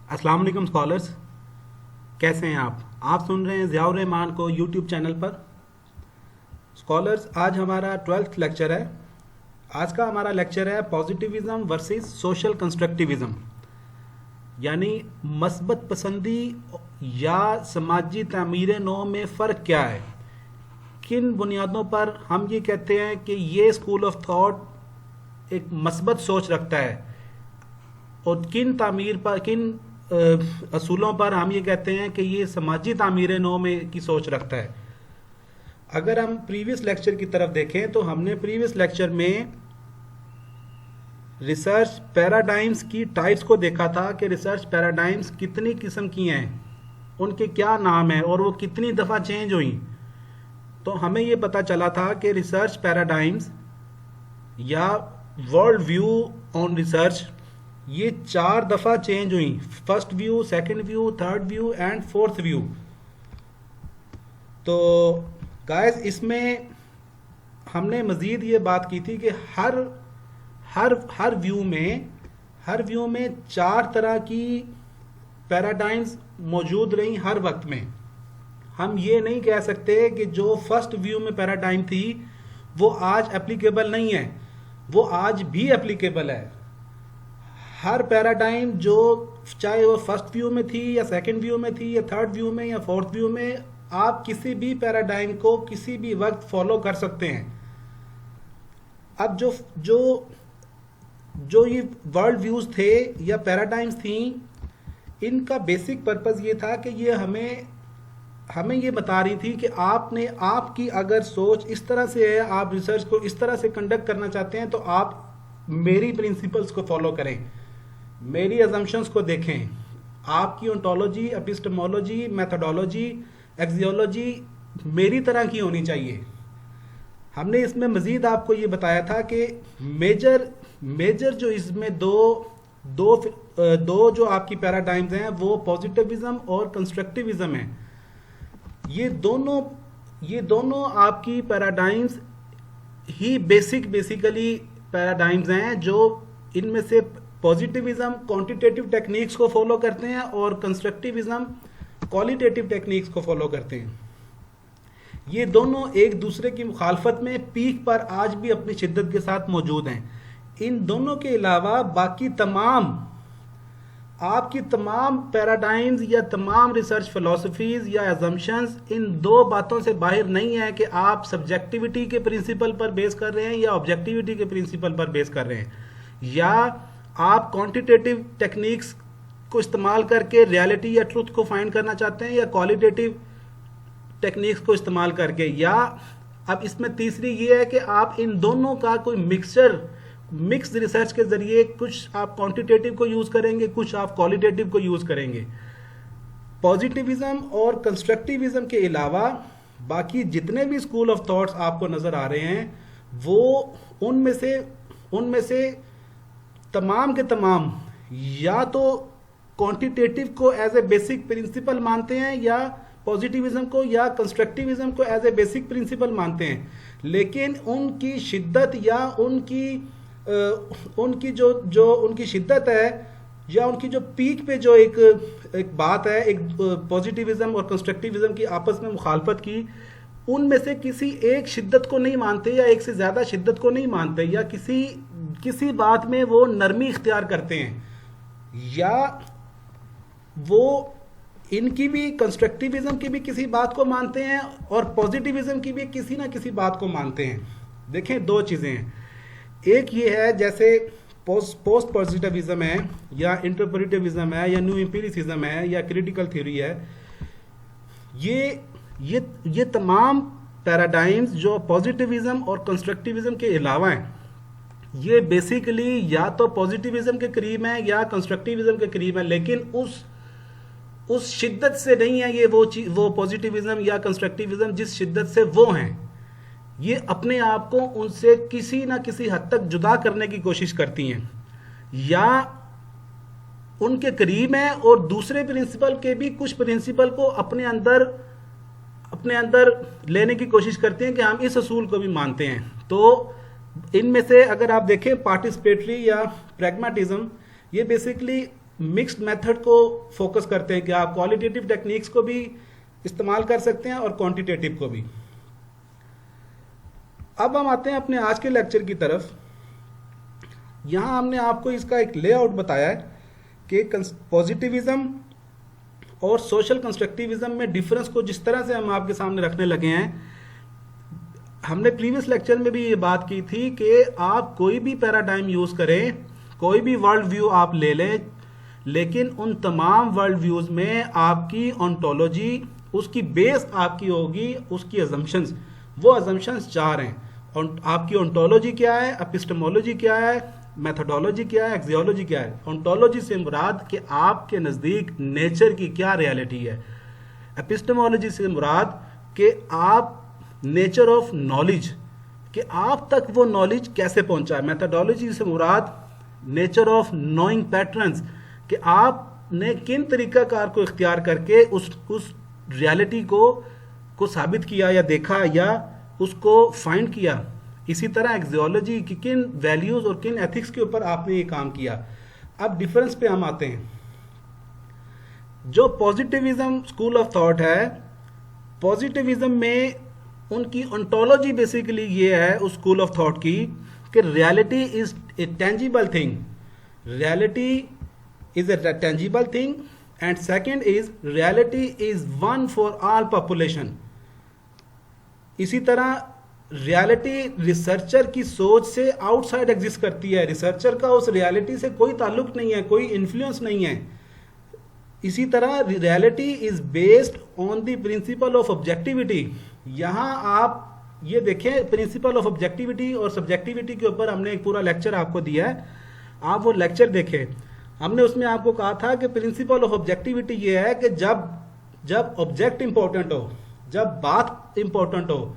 अस्सलाम वालेकुम स्कॉलर्स। कैसे हैं आप सुन रहे हैं ज़ियाउर रहमान को यूट्यूब चैनल पर। स्कॉलर्स, आज हमारा 12th लेक्चर है। आज का हमारा लेक्चर है पॉजिटिविज्म वर्सेस सोशल कंस्ट्रक्टिविज्म, यानी मस्बत पसंदी या समाजी तामीर नौ में फ़र्क क्या है। किन बुनियादों पर हम ये कहते हैं कि ये स्कूल ऑफ थॉट एक मस्बत सोच रखता है, और किन असूलों पर हम ये कहते हैं कि ये समाजी तामीर नौ में की सोच रखता है। अगर हम प्रीवियस लेक्चर की तरफ देखें तो हमने प्रीवियस लेक्चर में रिसर्च पैराडाइम्स की टाइप्स को देखा था कि रिसर्च पैराडाइम्स कितनी किस्म की हैं, उनके क्या नाम हैं और वो कितनी दफ़ा चेंज हुई। तो हमें ये पता चला था कि रिसर्च पैराडाइम्स या वर्ल्ड व्यू ऑन रिसर्च ये 4 दफ़ा चेंज हुई। First view, second view, third view and fourth view. तो गाइस, इसमें हमने मज़ीद ये बात की थी कि हर व्यू में 4 तरह की पैराडाइम्स मौजूद रही हर वक्त में। हम ये नहीं कह सकते कि जो फर्स्ट व्यू में पैराडाइम थी वो आज एप्लीकेबल नहीं है, वो आज भी एप्लीकेबल है। हर पैराडाइम जो चाहे वो फर्स्ट व्यू में थी या सेकंड व्यू में थी या थर्ड व्यू में या फोर्थ व्यू में, आप किसी भी पैराडाइम को किसी भी वक्त फॉलो कर सकते हैं। अब जो ये वर्ल्ड व्यूज थे या पैराडाइम्स थी, इनका बेसिक पर्पस ये था कि ये हमें ये बता रही थी कि आपकी अगर सोच इस तरह से है, आप रिसर्च को इस तरह से कंडक्ट करना चाहते हैं, तो आप मेरी प्रिंसिपल्स को फॉलो करें, मेरी अजम्पशंस को देखें। आपकी ओंटोलॉजी, एपिस्टेमोलॉजी, मेथोडोलॉजी, एक्सियोलॉजी मेरी तरह की होनी चाहिए। हमने इसमें मजीद आपको ये बताया था कि मेजर जो इसमें दो जो आपकी पैराडाइम्स हैं वो पॉजिटिविज्म और कंस्ट्रक्टिविज्म हैं। ये दोनों आपकी पैराडाइम्स ही बेसिकली पैराडाइम्स हैं, जो इनमें से पॉजिटिविज्म क्वांटिटेटिव टेक्निक्स को फॉलो करते हैं और कंस्ट्रक्टिविज्म क्वालिटेटिव टेक्निक्स को फॉलो करते हैं। ये दोनों एक दूसरे की मुखालफत में पीक पर आज भी अपनी शिद्दत के साथ मौजूद हैं। इन दोनों के अलावा बाकी आपकी तमाम पैराडाइम्स या तमाम रिसर्च फिलोसफीज या एजम्पशंस इन 2 बातों से बाहर नहीं है कि आप सब्जेक्टिविटी के प्रिंसिपल पर बेस कर रहे हैं या ऑब्जेक्टिविटी के प्रिंसिपल पर बेस कर रहे हैं, या आप क्वांटिटेटिव टेक्निक्स को इस्तेमाल करके रियलिटी या ट्रुथ को फाइंड करना चाहते हैं, या क्वालिटेटिव टेक्निक्स को इस्तेमाल करके, या अब इसमें तीसरी ये है कि आप इन दोनों का कोई मिक्स रिसर्च के जरिए कुछ आप क्वांटिटेटिव को यूज करेंगे, कुछ आप क्वालिटेटिव को यूज करेंगे। पॉजिटिविज्म और कंस्ट्रक्टिविज्म के अलावा बाकी जितने भी स्कूल ऑफ थॉट्स आपको नजर आ रहे हैं, वो उनमें से तमाम के तमाम या तो क्वांटिटेटिव को एज ए बेसिक प्रिंसिपल मानते हैं, या पॉजिटिविज्म को या कंस्ट्रक्टिविज्म को एज ए बेसिक प्रिंसिपल मानते हैं, लेकिन उनकी शिद्दत या उनकी जो उनकी शिद्दत है या उनकी जो पीक पे जो एक बात है, एक पॉजिटिविज्म और कंस्ट्रक्टिविज्म की आपस में मुखालफत की, उनमें से किसी एक शिद्दत को नहीं मानते या एक से ज्यादा शिद्दत को नहीं मानते, या किसी बात में वो नरमी इख्तियार करते हैं, या वो इनकी भी कंस्ट्रक्टिविज्म की भी किसी बात को मानते हैं और पॉजिटिविज्म की भी किसी ना किसी बात को मानते हैं। देखें, 2 चीजें हैं। एक ये है जैसे पोस्ट पॉजिटिविज्म है या इंटरप्रेटिविज्म है या न्यू एम्पिरिसिज्म है या क्रिटिकल थ्योरी है। ये तमाम पैराडाइम्स जो पॉजिटिविज्म और कंस्ट्रक्टिविज्म के अलावा हैं, ये बेसिकली या तो पॉजिटिविज्म के करीब हैं या कंस्ट्रक्टिविज्म के करीब हैं, लेकिन उस शिद्दत से नहीं है ये वो पॉजिटिविज्म या कंस्ट्रक्टिविज्म जिस शिद्दत से वो हैं। ये अपने आप को उनसे किसी ना किसी हद तक जुदा करने की कोशिश करती हैं, या उनके करीब हैं और दूसरे प्रिंसिपल के भी कुछ प्रिंसिपल को अपने अंदर लेने की कोशिश करते हैं कि हम इस असूल को भी मानते हैं। तो इनमें से अगर आप देखें पार्टिसिपेटरी या प्रैग्मेटिज्म, ये बेसिकली मिक्स्ड मेथड को फोकस करते हैं कि आप क्वालिटेटिव टेक्निक्स को भी इस्तेमाल कर सकते हैं और क्वांटिटेटिव को भी। अब हम आते हैं अपने आज के लेक्चर की तरफ। यहाँ हमने आपको इसका एक लेआउट बताया है कि पॉजिटिविज्म और सोशल कंस्ट्रक्टिविज्म में डिफरेंस को जिस तरह से हम आपके सामने रखने लगे हैं। हमने प्रीवियस लेक्चर में भी ये बात की थी कि आप कोई भी पैराडाइम यूज करें, कोई भी वर्ल्ड व्यू आप ले लें, लेकिन उन तमाम वर्ल्ड व्यूज में आपकी ऑन्टोलॉजी, उसकी बेस आपकी होगी उसकी अजम्पशंस। वो अजम्पशंस चार हैं। और आपकी ऑन्टोलॉजी क्या है, एपिस्टेमोलॉजी क्या है, मेथोडोलॉजी क्या है, एक्सियोलॉजी क्या है। ऑन्टोलॉजी से मुराद कि आपके नज़दीक नेचर की क्या रियलिटी है। एपिस्टेमोलॉजी से मुराद कि आप नेचर ऑफ नॉलेज, कि आप तक वो नॉलेज कैसे पहुंचा है। मेथोडोलॉजी से मुराद नेचर ऑफ नोइंग पैटर्न्स, कि आपने किन तरीकाकार को इख्तियार करके उस रियलिटी को साबित किया या देखा या उसको फाइंड किया। इसी तरह एक्सियोलॉजी की किन वैल्यूज और किन एथिक्स के ऊपर आपने ये काम किया। अब डिफरेंस पे हम आते हैं। जो पॉजिटिविज्म स्कूल ऑफ थॉट है, पॉजिटिविज्म में उनकी ऑन्टोलॉजी बेसिकली ये है उस स्कूल ऑफ थॉट की कि reality is a tangible thing. Reality is a tangible thing and second is reality is one for all population. इसी तरह रियलिटी रिसर्चर की सोच से आउटसाइड एग्जिस्ट करती है। रिसर्चर का उस रियलिटी से कोई ताल्लुक नहीं है, कोई इन्फ्लुएंस नहीं है। इसी तरह reality is based on the principle of objectivity. यहाँ आप ये देखें, प्रिंसिपल ऑफ ऑब्जेक्टिविटी और सब्जेक्टिविटी के ऊपर हमने एक पूरा लेक्चर आपको दिया है, आप वो लेक्चर देखें। हमने उसमें आपको कहा था कि प्रिंसिपल ऑफ ऑब्जेक्टिविटी ये है कि जब ऑब्जेक्ट इंपॉर्टेंट हो, जब बात इंपॉर्टेंट हो,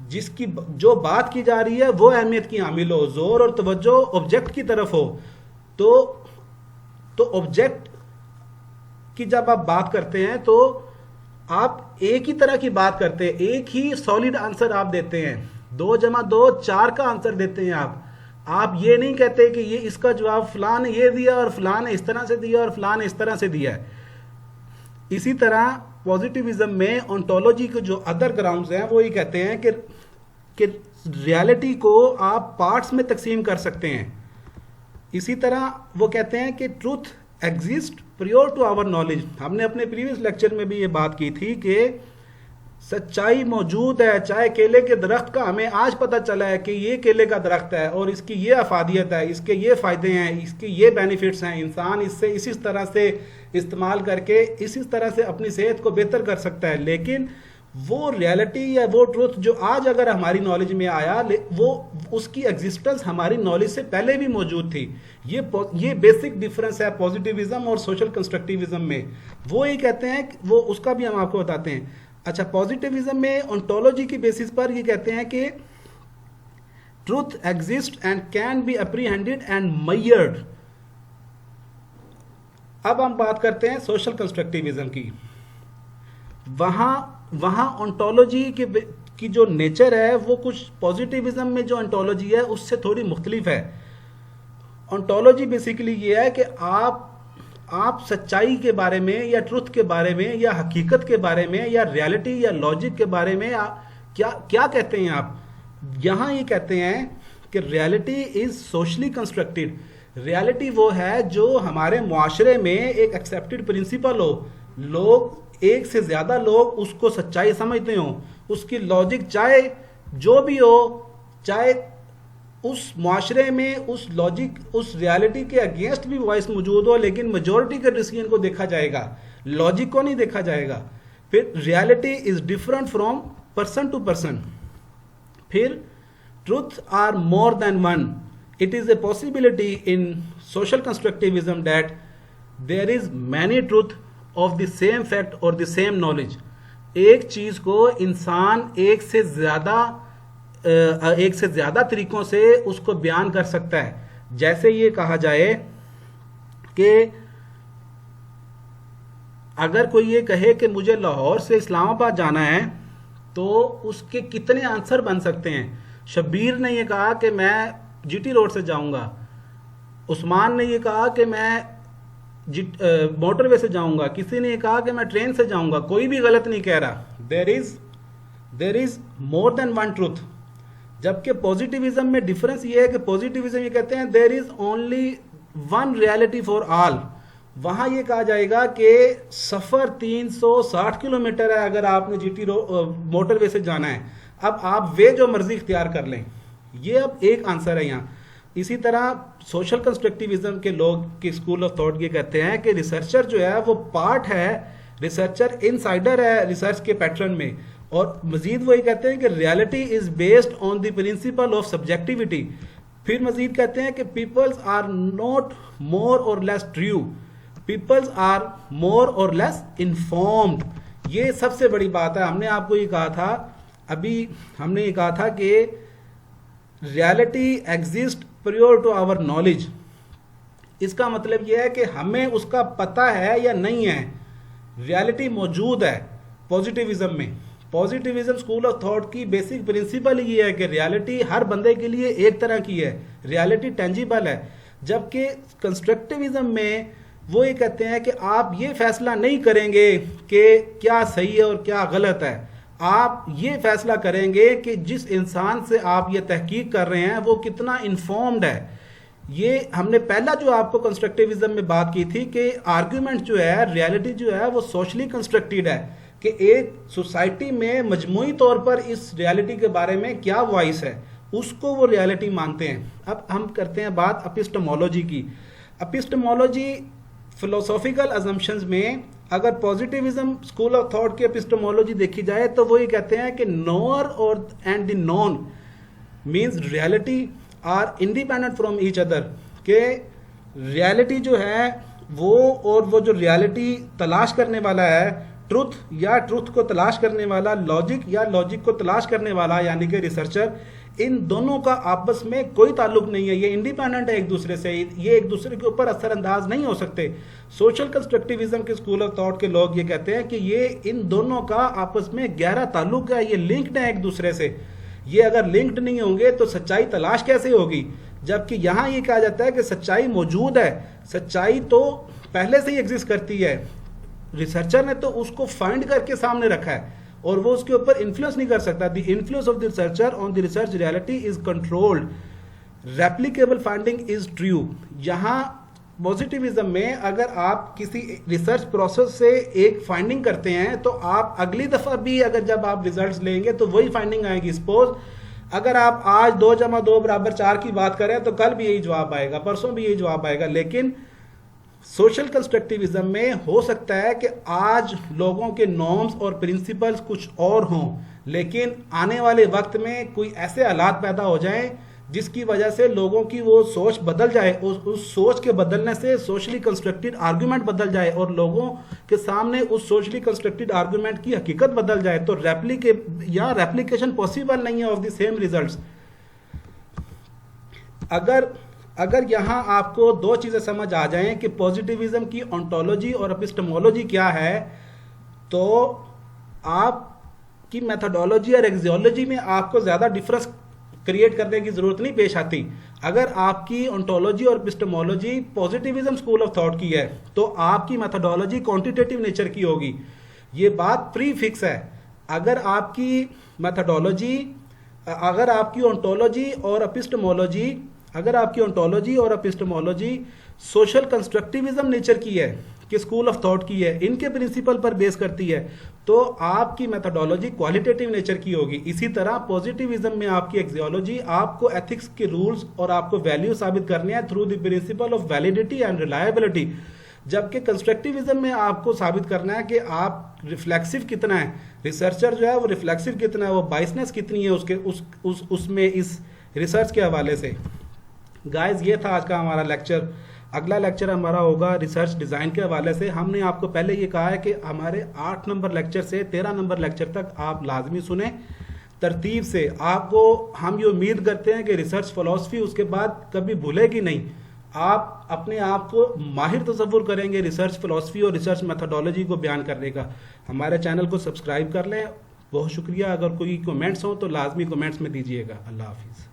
जिसकी जो बात की जा रही है वो अहमियत की हामिल हो, जोर और तवज्जो ऑब्जेक्ट की तरफ हो, तो ऑब्जेक्ट की जब आप बात करते हैं तो आप एक ही तरह की बात करते हैं, एक ही सॉलिड आंसर आप देते हैं। 2 + 2 4 का आंसर देते हैं आप ये नहीं कहते कि ये इसका जवाब फलां ने ये दिया और फलां ने इस तरह से दिया और फलां ने इस तरह से दिया है। इसी तरह पॉजिटिविज्म में ऑन्टोलॉजी के जो अदर ग्राउंड्स हैं वो ये कहते हैं कि रियलिटी को आप पार्ट्स में तकसीम कर सकते हैं। इसी तरह वो कहते हैं कि truth exist prior to our knowledge. हमने अपने प्रीवियस लेक्चर में भी ये बात की थी कि सच्चाई मौजूद है, चाहे केले के दरख्त का हमें आज पता चला है कि ये केले का दरख्त है और इसकी ये अफादियत है, इसके ये फ़ायदे हैं, इसके ये बेनिफिट्स हैं, इंसान इससे इसी तरह से इस्तेमाल करके इसी तरह से अपनी सेहत को बेहतर कर सकता है। लेकिन वो रियलिटी या वो ट्रूथ जो आज अगर हमारी नॉलेज में आया, वो उसकी एग्जिस्टेंस हमारी नॉलेज से पहले भी मौजूद थी। ये बेसिक डिफरेंस है पॉजिटिविज्म और सोशल कंस्ट्रक्टिविज्म में। वो ये कहते हैं, वो उसका भी हम आपको बताते हैं। अच्छा, पॉजिटिविज्म में ऑन्टोलॉजी की बेसिस पर ये कहते हैं कि truth exist and can be apprehended and measured. अब हम बात करते हैं सोशल कंस्ट्रक्टिविज्म की। वहां ऑन्टोलॉजी की जो नेचर है वो कुछ पॉजिटिविज्म में जो ऑन्टोलॉजी है उससे थोड़ी मुख्तलिफ है। ऑन्टोलॉजी बेसिकली ये है कि आप सच्चाई के बारे में या ट्रुथ के बारे में या हकीकत के बारे में या रियलिटी या लॉजिक के बारे में क्या कहते हैं आप। यहाँ ये कहते हैं कि reality is socially constructed. Reality वो है जो हमारे मुआशरे में एक एक्सेप्टेड प्रिंसिपल हो, लोग एक से ज्यादा लोग उसको सच्चाई समझते हो, उसकी लॉजिक चाहे जो भी हो, चाहे उस मुआशरे में उस लॉजिक उस रियलिटी के अगेंस्ट भी वॉइस मौजूद हो, लेकिन मेजॉरिटी के डिसीजन को देखा जाएगा, लॉजिक को नहीं देखा जाएगा। फिर reality is different from person to person. फिर truth are more than one. It is a possibility in social constructivism that there is many truth of the same fact और द सेम नॉलेज। एक चीज को इंसान एक से ज्यादा तरीकों से उसको बयान कर सकता है। जैसे ये कहा जाए कि अगर कोई ये कहे कि मुझे लाहौर से इस्लामाबाद जाना है तो उसके कितने आंसर बन सकते हैं। शब्बीर ने ये कहा कि मैं जीटी रोड से जाऊंगा, उस्मान ने ये कहा कि मैं मोटरवे से जाऊंगा, किसी ने कहा कि मैं ट्रेन से जाऊंगा, कोई भी गलत नहीं कह रहा। There is more than one truth. जबकि पॉजिटिविज्म में डिफरेंस ये है कि पॉजिटिविज्म ये कहते हैं there is only one reality for all. वहां ये कहा जाएगा कि सफर 360 किलोमीटर है अगर आपने जीटी मोटरवे से जाना है, अब आप वे जो मर्जी इख्तियार कर लें। ये अब एक आंसर है यहाँ। इसी तरह सोशल कंस्ट्रक्टिविज्म के लोग की स्कूल ऑफ थॉट ये कहते हैं कि रिसर्चर जो है वो पार्ट है, रिसर्चर इनसाइडर है रिसर्च के पैटर्न में। और मजीद वो ये कहते हैं कि reality is based on the principle of subjectivity. फिर मजीद कहते हैं कि पीपल्स आर नॉट मोर और less true, peoples are more और लेस इन्फॉर्म्ड। ये सबसे बड़ी बात है। हमने आपको ये कहा था, अभी हमने ये कहा था कि reality exist prior to our knowledge. इसका मतलब यह है कि हमें उसका पता है या नहीं है, रियलिटी मौजूद है पॉजिटिविज्म में। पॉजिटिविज्म स्कूल ऑफ थॉट की बेसिक प्रिंसिपल ये है कि रियलिटी हर बंदे के लिए एक तरह की है, रियलिटी टेंजिबल है। जबकि कंस्ट्रक्टिविज्म में वो ये कहते हैं कि आप ये फैसला नहीं करेंगे कि क्या सही है और क्या गलत है, आप ये फैसला करेंगे कि जिस इंसान से आप ये तहकीक कर रहे हैं वो कितना इन्फॉर्म्ड है। ये हमने पहला जो आपको कंस्ट्रक्टिविज्म में बात की थी कि आर्ग्यूमेंट जो है, रियलिटी जो है वो सोशली कंस्ट्रक्टेड है कि एक सोसाइटी में मजमूई तौर पर इस रियलिटी के बारे में क्या वॉइस है, उसको वो रियलिटी मानते हैं। अब हम करते हैं बात एपिस्टेमोलॉजी की। एपिस्टेमोलॉजी फिलोसॉफिकल अजम्पशंस में अगर पॉजिटिविज्म स्कूल ऑफ थॉट की एपिस्टेमोलॉजी देखी जाए तो वो ये कहते हैं कि नोअर और and the known means reality are independent from each other. के रियलिटी जो है वो और वो जो रियलिटी तलाश करने वाला है, ट्रुथ या ट्रुथ को तलाश करने वाला, लॉजिक या लॉजिक को तलाश करने वाला यानी कि रिसर्चर, इन दोनों का आपस में कोई ताल्लुक नहीं है, ये इंडिपेंडेंट है एक दूसरे से, ये एक दूसरे के ऊपर असरअंदाज नहीं हो सकते। सोशल कंस्ट्रक्टिविज्म के स्कूल ऑफ थॉट के लोग ये कहते हैं कि ये इन दोनों का आपस में गहरा ताल्लुक है, ये लिंक्ड है एक दूसरे से। ये अगर लिंक्ड नहीं होंगे तो सच्चाई तलाश कैसे होगी? जबकि यहाँ ये कहा जाता है कि सच्चाई मौजूद है, सच्चाई तो पहले से ही एग्जिस्ट करती है, रिसर्चर ने तो उसको फाइंड करके सामने रखा है और वो उसके ऊपर इन्फ्लुएंस नहीं कर सकता। The influence of the researcher on the research reality is controlled, replicable finding is true. यहाँ पॉजिटिविज्म में अगर आप किसी रिसर्च प्रोसेस से एक फाइंडिंग करते हैं तो आप अगली दफा भी अगर जब आप रिजल्ट्स लेंगे तो वही फाइंडिंग आएगी। सपोज अगर आप आज 2 + 2 = 4 की बात करें तो कल भी यही जवाब आएगा, परसों भी यही जवाब आएगा। लेकिन सोशल कंस्ट्रक्टिविज्म में हो सकता है कि आज लोगों के नॉर्म्स और प्रिंसिपल्स कुछ और हों, लेकिन आने वाले वक्त में कोई ऐसे हालात पैदा हो जाएं जिसकी वजह से लोगों की वो सोच बदल जाए, उस सोच के बदलने से सोशली कंस्ट्रक्टेड आर्गुमेंट बदल जाए और लोगों के सामने उस सोशली कंस्ट्रक्टेड आर्गुमेंट की हकीकत बदल जाए, तो रेप्लिकेशन पॉसिबल नहीं है ऑफ द सेम रिजल्ट्स। अगर यहाँ आपको 2 चीज़ें समझ आ जाएं कि पॉजिटिविज्म की ऑन्टोलॉजी और एपिस्टेमोलॉजी क्या है, तो आपकी मेथोडोलॉजी और एक्सियोलॉजी में आपको ज़्यादा डिफरेंस क्रिएट करने की ज़रूरत नहीं पेश आती। अगर आपकी ऑन्टोलॉजी और epistemology positivism school of thought की है तो आपकी मेथोडोलॉजी क्वांटिटेटिव नेचर की होगी। ये बात प्री फिक्स है। अगर आपकी मेथोडोलॉजी, अगर आपकी ऑन्टोलॉजी और एपिस्टेमोलॉजी सोशल कंस्ट्रक्टिविज्म नेचर की है कि स्कूल ऑफ थॉट की है, इनके प्रिंसिपल पर बेस करती है, तो आपकी मेथोडोलॉजी क्वालिटेटिव नेचर की होगी। इसी तरह पॉजिटिविज्म में आपकी एक्सियोलॉजी आपको एथिक्स के रूल्स और आपको वैल्यू साबित करने हैं through the principle of validity and reliability. जबकि कंस्ट्रक्टिविज्म में आपको साबित करना है कि आप रिफ्लेक्सिव कितना है, रिसर्चर जो है वो रिफ्लेक्सिव कितना है, वो बाइसनेस कितनी है उसके उसमें इस रिसर्च के हवाले से। गाइस, ये था आज का हमारा लेक्चर। अगला लेक्चर हमारा होगा रिसर्च डिज़ाइन के हवाले से। हमने आपको पहले ये कहा है कि हमारे 8 नंबर लेक्चर से 13 नंबर लेक्चर तक आप लाजमी सुने तरतीब से। आपको हम ये उम्मीद करते हैं कि रिसर्च फ़िलासफ़ी उसके बाद कभी भूलेगी नहीं। आप अपने आप को माहिर तसव्वुर करेंगे रिसर्च फ़िलासफ़ी और रिसर्च मेथोडोलॉजी को बयान करने का। हमारे चैनल को सब्सक्राइब कर लें। बहुत शुक्रिया। अगर कोई कमेंट्स हो तो लाजमी कमेंट्स में दीजिएगा। अल्लाह हाफिज़।